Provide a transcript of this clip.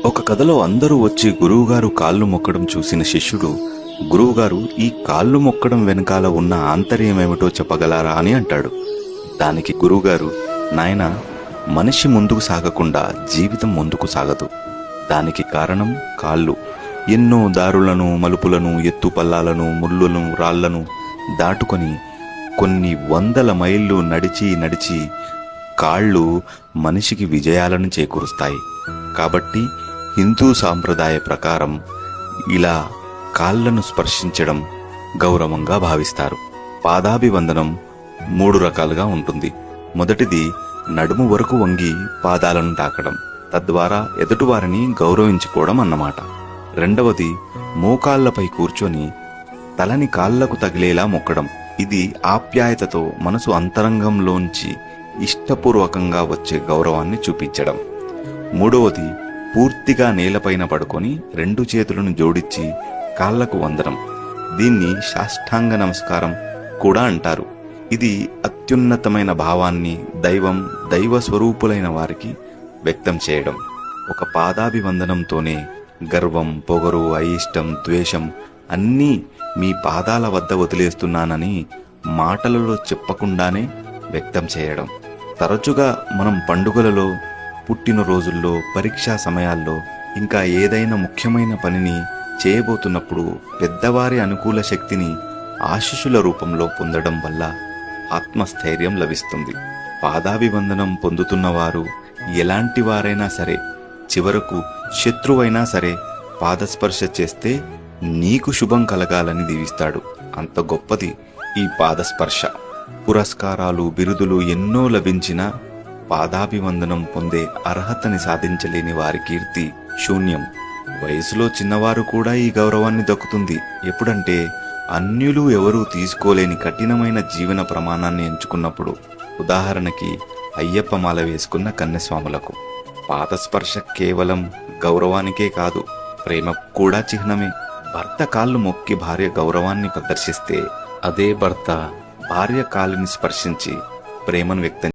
ఒక కథలో అందరూ వచ్చి గురువుగారు కాళ్ళు మొక్కడం చూసిన శిష్యుడు, గురువుగారు ఈ కాళ్ళు మొక్కడం వెనకాల ఉన్న ఆంతర్యమేమిటో చెప్పగలరా అని అంటాడు. దానికి గురువుగారు, నాయనా, మనిషి ముందుకు సాగకుండా జీవితం ముందుకు సాగదు. దానికి కారణం కాళ్ళు. ఎన్నో దారులను, మలుపులను, ఎత్తుపల్లాలను, ముళ్ళను, రాళ్లను దాటుకొని కొన్ని వందల మైళ్ళు నడిచి నడిచి కాళ్ళు మనిషికి విజయాలను చేకూరుస్తాయి. కాబట్టి హిందూ సాంప్రదాయ ప్రకారం ఇలా కాళ్లను స్పర్శించడం గౌరవంగా భావిస్తారు. పాదాభివందనం 3 రకాలుగా ఉంటుంది. మొదటిది నడుము వరకు వంగి పాదాలను తాకడం, తద్వారా ఎదుటివారిని గౌరవించుకోవడం అన్నమాట. రెండవది మోకాళ్లపై కూర్చొని తలని కాళ్లకు తగిలేలా మొక్కడం. ఇది ఆప్యాయతతో మనసు అంతరంగంలోంచి ఇష్టపూర్వకంగా వచ్చే గౌరవాన్ని చూపించడం. మూడవది పూర్తిగా నేలపైన పడుకొని 2 చేతులను జోడించి కాళ్లకు వందనం. దీన్ని సాష్టాంగ నమస్కారం కూడా అంటారు. ఇది అత్యున్నతమైన భావాన్ని, దైవ స్వరూపులైన వారికి వ్యక్తం చేయడం. ఒక పాదాభివందనంతోనే గర్వం, పొగరు, అయిష్టం, ద్వేషం అన్నీ మీ పాదాల వద్ద వదిలేస్తున్నానని మాటలలో చెప్పకుండానే వ్యక్తం చేయడం. తరచుగా మనం పండుగలలో, పుట్టినరోజుల్లో, పరీక్షా సమయాల్లో, ఇంకా ఏదైనా ముఖ్యమైన పనిని చేయబోతున్నప్పుడు పెద్దవారి అనుకూల శక్తిని ఆశీస్సుల రూపంలో పొందడం వల్ల ఆత్మస్థైర్యం లభిస్తుంది. పాదాభివందనం పొందుతున్నవారు ఎలాంటి వారైనా సరే, చివరకు శత్రువైనా సరే పాదస్పర్శ చేస్తే నీకు శుభం కలగాలని దీవిస్తాడు. అంత గొప్పది ఈ పాదస్పర్శ. పురస్కారాలు, బిరుదులు ఎన్నో లభించినా పాదాభివందనం పొందే అర్హతని సాధించలేని వారి కీర్తి శూన్యం. వయసులో చిన్నవారు కూడా ఈ గౌరవాన్ని దక్కుతుంది. ఎప్పుడంటే అన్యులు ఎవరూ తీసుకోలేని కఠినమైన జీవన ప్రమాణాన్ని ఎంచుకున్నప్పుడు. ఉదాహరణకి అయ్యప్ప మాల వేసుకున్న కన్యస్వాములకు పాదస్పర్శ కేవలం గౌరవానికే కాదు, ప్రేమకు కూడా చిహ్నమే. భర్త కాళ్ళు మొక్కి భార్య గౌరవాన్ని ప్రదర్శిస్తే, అదే భర్త భార్య కాళ్ళని స్పర్శించి ప్రేమను వ్యక్తం